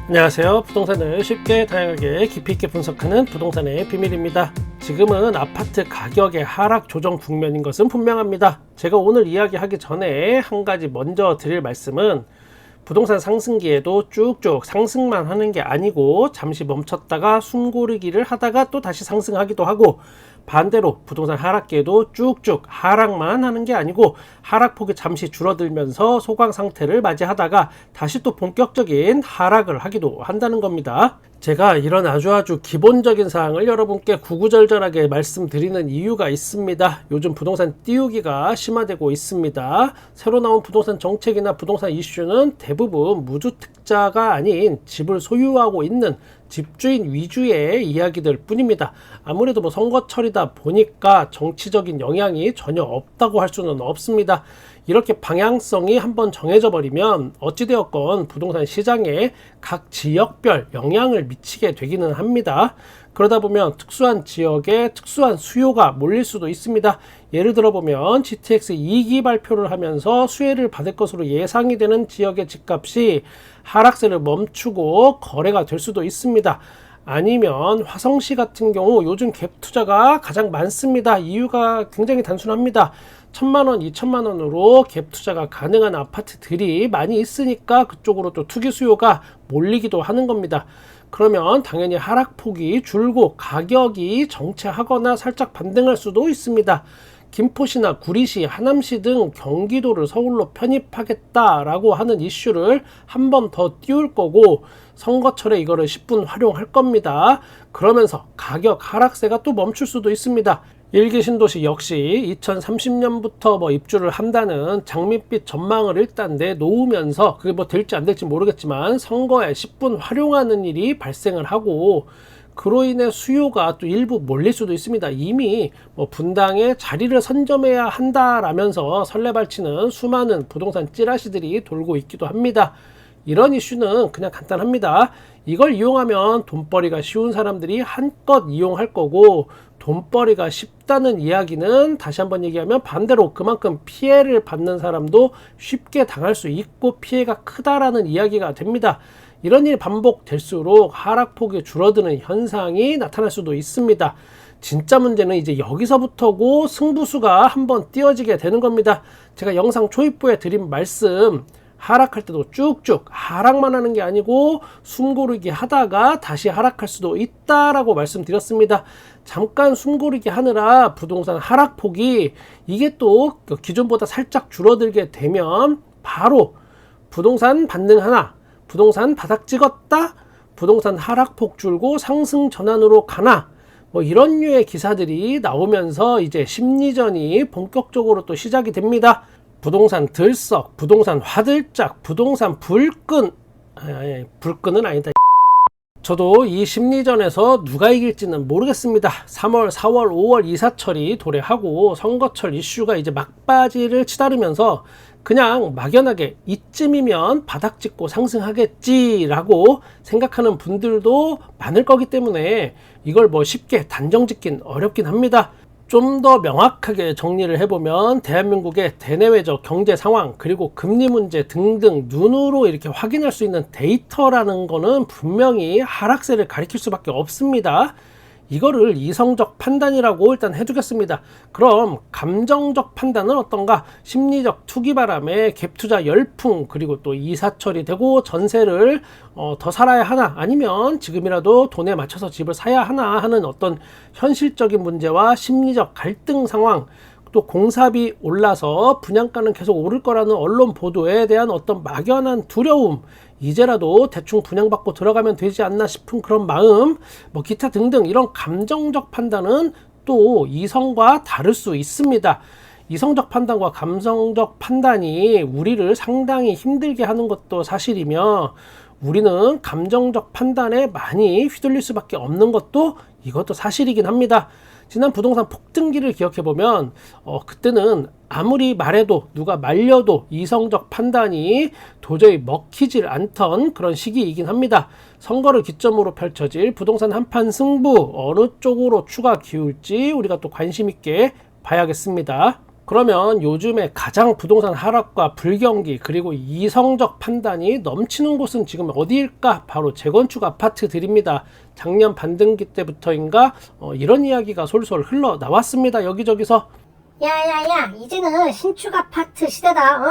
안녕하세요. 부동산을 쉽게 다양하게 깊이 있게 분석하는 부동산의 비밀입니다. 지금은 아파트 가격의 하락 조정 국면인 것은 분명합니다. 제가 오늘 이야기하기 전에 한 가지 먼저 드릴 말씀은 부동산 상승기에도 쭉쭉 상승만 하는 게 아니고 잠시 멈췄다가 숨고르기를 하다가 또 다시 상승하기도 하고, 반대로 부동산 하락기에도 쭉쭉 하락만 하는 게 아니고 하락폭이 잠시 줄어들면서 소강 상태를 맞이하다가 다시 또 본격적인 하락을 하기도 한다는 겁니다. 제가 이런 아주 기본적인 사항을 여러분께 구구절절하게 말씀드리는 이유가 있습니다. 요즘 부동산 띄우기가 심화되고 있습니다. 새로 나온 부동산 정책이나 부동산 이슈는 대부분 무주택자가 아닌 집을 소유하고 있는 집주인 위주의 이야기들 뿐입니다. 아무래도 선거철이다 보니까 정치적인 영향이 전혀 없다고 할 수는 없습니다. 이렇게 방향성이 한번 정해져 버리면 어찌되었건 부동산 시장에 각 지역별 영향을 미치게 되기는 합니다. 그러다 보면 특수한 지역에 특수한 수요가 몰릴 수도 있습니다. 예를 들어 보면 GTX 2기 발표를 하면서 수혜를 받을 것으로 예상이 되는 지역의 집값이 하락세를 멈추고 거래가 될 수도 있습니다. 아니면 화성시 같은 경우 요즘 갭 투자가 가장 많습니다. 이유가 굉장히 단순합니다. 1000만원, 2000만원으로 갭 투자가 가능한 아파트들이 많이 있으니까 그쪽으로 또 투기 수요가 몰리기도 하는 겁니다. 그러면 당연히 하락폭이 줄고 가격이 정체하거나 살짝 반등할 수도 있습니다. 김포시나 구리시, 하남시 등 경기도를 서울로 편입하겠다라고 하는 이슈를 한 번 더 띄울 거고, 선거철에 이거를 10분 활용할 겁니다. 그러면서 가격 하락세가 또 멈출 수도 있습니다. 일기 신도시 역시 2030년부터 입주를 한다는 장밋빛 전망을 일단 내놓으면서, 그게 될지 안 될지 모르겠지만 선거에 10분 활용하는 일이 발생을 하고, 그로 인해 수요가 또 일부 몰릴 수도 있습니다. 이미 분당에 자리를 선점해야 한다라면서 설레발치는 수많은 부동산 찌라시들이 돌고 있기도 합니다. 이런 이슈는 그냥 간단합니다. 이걸 이용하면 돈벌이가 쉬운 사람들이 한껏 이용할 거고, 돈벌이가 쉽다는 이야기는 다시 한번 얘기하면 반대로 그만큼 피해를 받는 사람도 쉽게 당할 수 있고 피해가 크다라는 이야기가 됩니다. 이런 일이 반복될수록 하락폭이 줄어드는 현상이 나타날 수도 있습니다. 진짜 문제는 이제 여기서부터고 승부수가 한번 띄어지게 되는 겁니다. 제가 영상 초입부에 드린 말씀, 하락할 때도 쭉쭉 하락만 하는 게 아니고 숨고르기 하다가 다시 하락할 수도 있다라고 말씀드렸습니다. 잠깐 숨고르기 하느라 부동산 하락폭이 이게 또 기존보다 살짝 줄어들게 되면 바로 부동산 반등 하나, 부동산 바닥 찍었다, 부동산 하락폭 줄고 상승 전환으로 가나, 이런 류의 기사들이 나오면서 이제 심리전이 본격적으로 또 시작이 됩니다. 부동산 들썩, 부동산 화들짝, 부동산 불끈, 불끈은 아니다. 저도 이 심리전에서 누가 이길지는 모르겠습니다. 3월, 4월, 5월 이사철이 도래하고 선거철 이슈가 이제 막바지를 치달으면서 그냥 막연하게 이쯤이면 바닥 찍고 상승하겠지라고 생각하는 분들도 많을 거기 때문에 이걸 쉽게 단정 짓긴 어렵긴 합니다. 좀 더 명확하게 정리를 해보면 대한민국의 대내외적 경제 상황, 그리고 금리 문제 등등 눈으로 이렇게 확인할 수 있는 데이터라는 거는 분명히 하락세를 가리킬 수밖에 없습니다. 이거를 이성적 판단이라고 일단 해주겠습니다. 그럼 감정적 판단은 어떤가? 심리적 투기 바람에 갭투자 열풍, 그리고 또 이사철이 되고 전세를 더 살아야 하나, 아니면 지금이라도 돈에 맞춰서 집을 사야 하나 하는 어떤 현실적인 문제와 심리적 갈등 상황, 또 공사비 올라서 분양가는 계속 오를 거라는 언론 보도에 대한 어떤 막연한 두려움, 이제라도 대충 분양받고 들어가면 되지 않나 싶은 그런 마음, 기타 등등 이런 감정적 판단은 또 이성과 다를 수 있습니다. 이성적 판단과 감성적 판단이 우리를 상당히 힘들게 하는 것도 사실이며, 우리는 감정적 판단에 많이 휘둘릴 수밖에 없는 것도 이것도 사실이긴 합니다. 지난 부동산 폭등기를 기억해보면 그때는 아무리 말해도 누가 말려도 이성적 판단이 도저히 먹히질 않던 그런 시기이긴 합니다. 선거를 기점으로 펼쳐질 부동산 한판 승부, 어느 쪽으로 추가 기울지 우리가 또 관심 있게 봐야겠습니다. 그러면 요즘에 가장 부동산 하락과 불경기 그리고 이성적 판단이 넘치는 곳은 지금 어디일까? 바로 재건축 아파트들입니다. 작년 반등기 때부터인가 이런 이야기가 솔솔 흘러나왔습니다. 여기저기서. 야야야, 이제는 신축 아파트 시대다.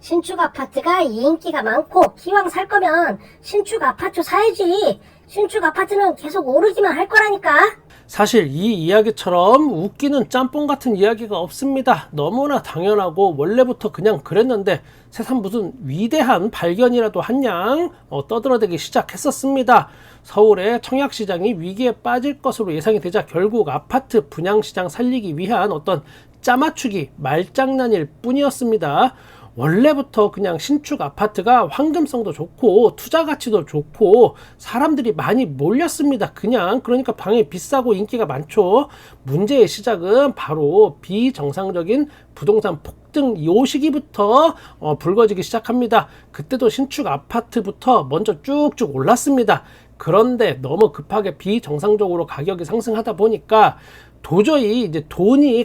신축 아파트가 인기가 많고 기왕 살 거면 신축 아파트 사야지. 신축 아파트는 계속 오르기만 할 거라니까. 사실 이 이야기처럼 웃기는 짬뽕 같은 이야기가 없습니다. 너무나 당연하고 원래부터 그냥 그랬는데 세상 무슨 위대한 발견이라도 한양 떠들어대기 시작했었습니다. 서울의 청약시장이 위기에 빠질 것으로 예상이 되자 결국 아파트 분양시장 살리기 위한 어떤 짜맞추기 말장난일 뿐이었습니다. 원래부터 그냥 신축 아파트가 황금성도 좋고 투자 가치도 좋고 사람들이 많이 몰렸습니다. 그러니까 당연히 비싸고 인기가 많죠. 문제의 시작은 바로 비정상적인 부동산 폭등 요 시기부터 불거지기 시작합니다. 그때도 신축 아파트부터 먼저 쭉쭉 올랐습니다. 그런데 너무 급하게 비정상적으로 가격이 상승하다 보니까 도저히 이제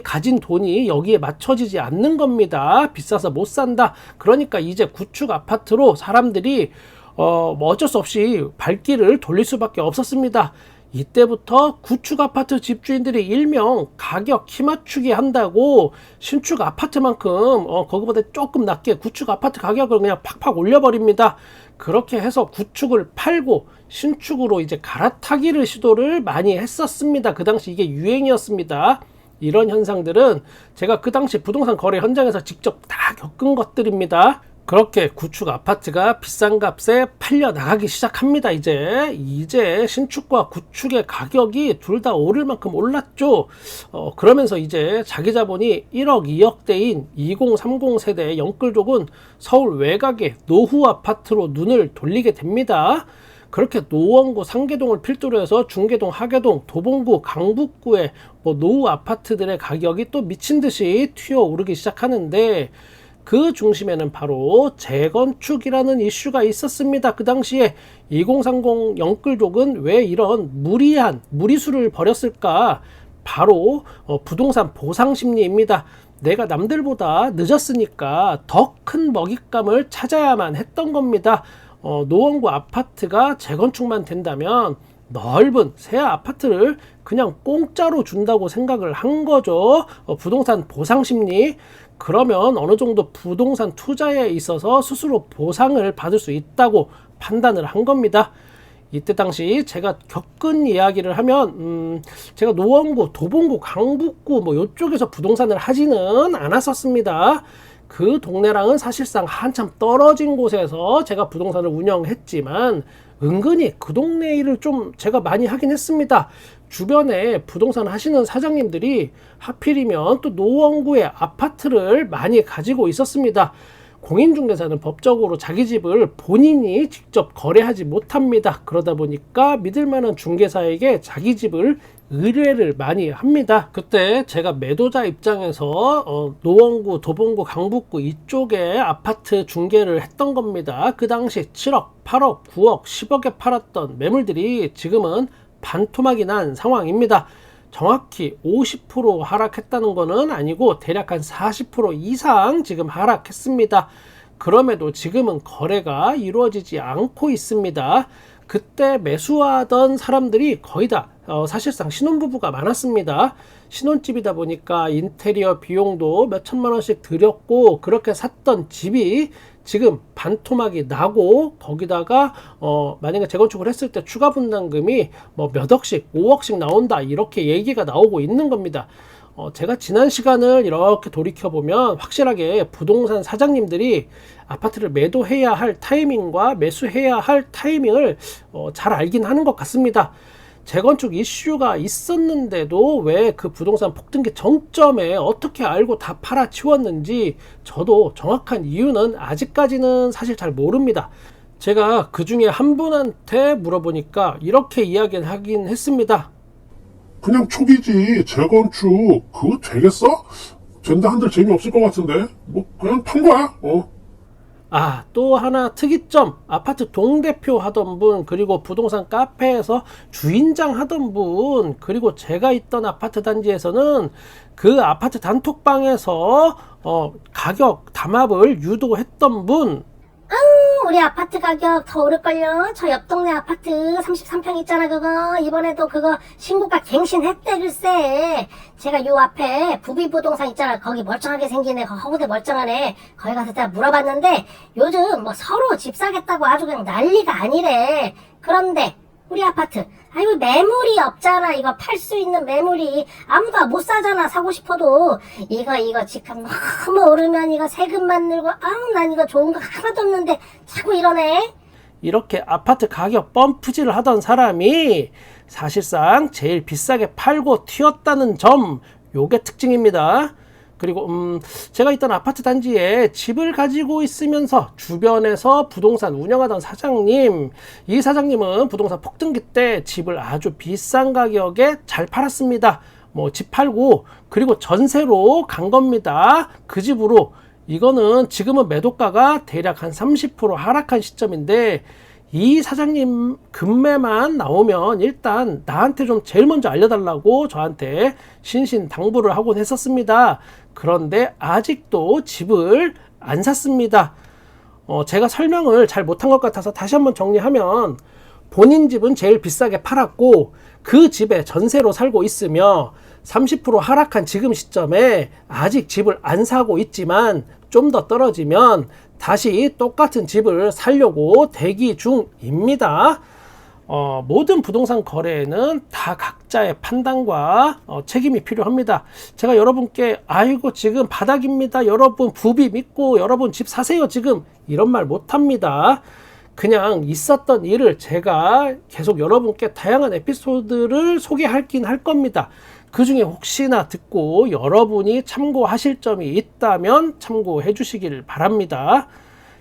가진 돈이 여기에 맞춰지지 않는 겁니다. 비싸서 못 산다. 그러니까 이제 구축 아파트로 사람들이 뭐 어쩔 수 없이 발길을 돌릴 수밖에 없었습니다. 이때부터 구축 아파트 집주인들이 일명 가격 키 맞추기 한다고 신축 아파트만큼 거기보다 조금 낮게 구축 아파트 가격을 그냥 팍팍 올려버립니다. 그렇게 해서 구축을 팔고 신축으로 이제 갈아타기를 시도를 많이 했었습니다. 그 당시 이게 유행이었습니다. 이런 현상들은 제가 그 당시 부동산 거래 현장에서 직접 다 겪은 것들입니다. 그렇게 구축 아파트가 비싼 값에 팔려 나가기 시작합니다. 이제 신축과 구축의 가격이 둘 다 오를 만큼 올랐죠. 그러면서 이제 자기 자본이 1억 2억대인 2030 세대의 영끌족은 서울 외곽의 노후 아파트로 눈을 돌리게 됩니다. 그렇게 노원구, 상계동을 필두로 해서 중계동, 하계동, 도봉구, 강북구의 노후 아파트들의 가격이 또 미친 듯이 튀어오르기 시작하는데 그 중심에는 바로 재건축이라는 이슈가 있었습니다. 그 당시에 2030 영끌족은 왜 이런 무리수를 벌였을까? 바로 부동산 보상 심리입니다. 내가 남들보다 늦었으니까 더 큰 먹잇감을 찾아야만 했던 겁니다. 노원구 아파트가 재건축만 된다면 넓은 새 아파트를 그냥 공짜로 준다고 생각을 한 거죠. 부동산 보상 심리. 그러면 어느 정도 부동산 투자에 있어서 스스로 보상을 받을 수 있다고 판단을 한 겁니다. 이때 당시 제가 겪은 이야기를 하면 제가 노원구, 도봉구, 강북구 이쪽에서 부동산을 하지는 않았었습니다. 그 동네랑은 사실상 한참 떨어진 곳에서 제가 부동산을 운영했지만 은근히 그 동네 일을 좀 제가 많이 하긴 했습니다. 주변에 부동산 하시는 사장님들이 하필이면 또 노원구에 아파트를 많이 가지고 있었습니다. 공인중개사는 법적으로 자기 집을 본인이 직접 거래하지 못합니다. 그러다 보니까 믿을만한 중개사에게 자기 집을 의뢰를 많이 합니다. 그때 제가 매도자 입장에서 노원구, 도봉구, 강북구 이쪽에 아파트 중개를 했던 겁니다. 그 당시 7억, 8억, 9억, 10억에 팔았던 매물들이 지금은 반토막이 난 상황입니다. 정확히 50% 하락했다는 것은 아니고 대략 한 40% 이상 지금 하락했습니다. 그럼에도 지금은 거래가 이루어지지 않고 있습니다. 그때 매수하던 사람들이 거의 다 사실상 신혼부부가 많았습니다. 신혼집이다 보니까 인테리어 비용도 몇 천만 원씩 들였고 그렇게 샀던 집이 지금 반토막이 나고 거기다가 만약에 재건축을 했을 때 추가 분담금이 몇 억씩 5억씩 나온다 이렇게 얘기가 나오고 있는 겁니다. 제가 지난 시간을 이렇게 돌이켜보면 확실하게 부동산 사장님들이 아파트를 매도해야 할 타이밍과 매수해야 할 타이밍을 잘 알긴 하는 것 같습니다. 재건축 이슈가 있었는데도 왜 그 부동산 폭등기 정점에 어떻게 알고 다 팔아치웠는지 저도 정확한 이유는 아직까지는 사실 잘 모릅니다. 제가 그 중에 한 분한테 물어보니까 이렇게 이야기를 하긴 했습니다. 그냥 초기지 재건축 그거 되겠어? 된다 한들 재미없을 것 같은데 그냥 판 거야. 또 하나 특이점, 아파트 동대표 하던 분, 그리고 부동산 카페에서 주인장 하던 분, 그리고 제가 있던 아파트 단지에서는 그 아파트 단톡방에서 가격 담합을 유도했던 분. 우리 아파트 가격 더 오를걸요. 저 옆 동네 아파트 33평 있잖아. 그거 이번에도 그거 신고가 갱신했대글쎄. 제가 요 앞에 부비부동산 있잖아. 거기 멀쩡하게 생긴 애, 허구대 멀쩡하네. 거기 가서 제가 물어봤는데 요즘 뭐 서로 집 사겠다고 아주 그냥 난리가 아니래. 그런데 우리 아파트 아이고 매물이 없잖아. 이거 팔 수 있는 매물이 아무도 못 사잖아. 사고 싶어도 이거 집값 너무 오르면 이거 세금만 늘고 난 이거 좋은 거 하나도 없는데 자꾸 이러네. 이렇게 아파트 가격 펌프질을 하던 사람이 사실상 제일 비싸게 팔고 튀었다는 점, 요게 특징입니다. 그리고 제가 있던 아파트 단지에 집을 가지고 있으면서 주변에서 부동산 운영하던 사장님, 이 사장님은 부동산 폭등기 때 집을 아주 비싼 가격에 잘 팔았습니다. 집 팔고 그리고 전세로 간 겁니다. 그 집으로. 이거는 지금은 매도가가 대략 한 30% 하락한 시점인데, 이 사장님 금매만 나오면 일단 나한테 좀 제일 먼저 알려달라고 저한테 신신당부를 하곤 했었습니다. 그런데 아직도 집을 안 샀습니다. 제가 설명을 잘 못한 것 같아서 다시 한번 정리하면, 본인 집은 제일 비싸게 팔았고 그 집에 전세로 살고 있으며 30% 하락한 지금 시점에 아직 집을 안 사고 있지만 좀 더 떨어지면 다시 똑같은 집을 사려고 대기 중입니다. 모든 부동산 거래에는 다 각자의 판단과 책임이 필요합니다. 제가 여러분께 아이고 지금 바닥입니다, 여러분 부비 믿고 여러분 집 사세요, 지금 이런 말 못합니다. 그냥 있었던 일을 제가 계속 여러분께 다양한 에피소드를 소개하긴 할 겁니다. 그 중에 혹시나 듣고 여러분이 참고하실 점이 있다면 참고해 주시길 바랍니다.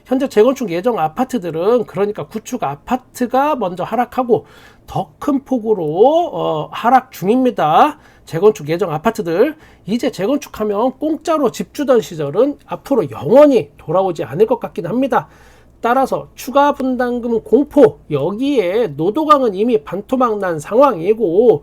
현재 재건축 예정 아파트들은, 그러니까 구축 아파트가 먼저 하락하고 더 큰 폭으로 하락 중입니다. 재건축 예정 아파트들, 이제 재건축하면 공짜로 집 주던 시절은 앞으로 영원히 돌아오지 않을 것 같긴 합니다. 따라서 추가 분담금 공포, 여기에 노도강은 이미 반토막 난 상황이고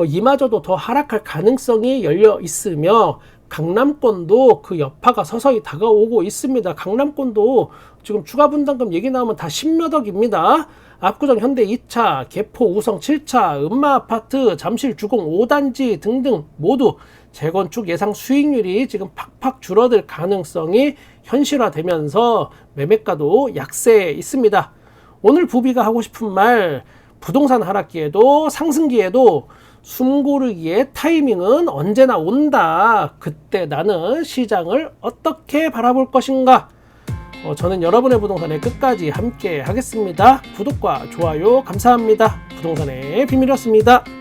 이마저도 더 하락할 가능성이 열려 있으며, 강남권도 그 여파가 서서히 다가오고 있습니다. 강남권도 지금 추가 분담금 얘기 나오면 다 10몇 억입니다. 압구정 현대 2차, 개포 우성 7차, 음마아파트, 잠실 주공 5단지 등등 모두 재건축 예상 수익률이 지금 팍팍 줄어들 가능성이 현실화되면서 매매가도 약세에 있습니다. 오늘 부비가 하고 싶은 말, 부동산 하락기에도 상승기에도 숨 고르기의 타이밍은 언제나 온다. 그때 나는 시장을 어떻게 바라볼 것인가? 저는 여러분의 부동산에 끝까지 함께 하겠습니다. 구독과 좋아요 감사합니다. 부동산의 비밀이었습니다.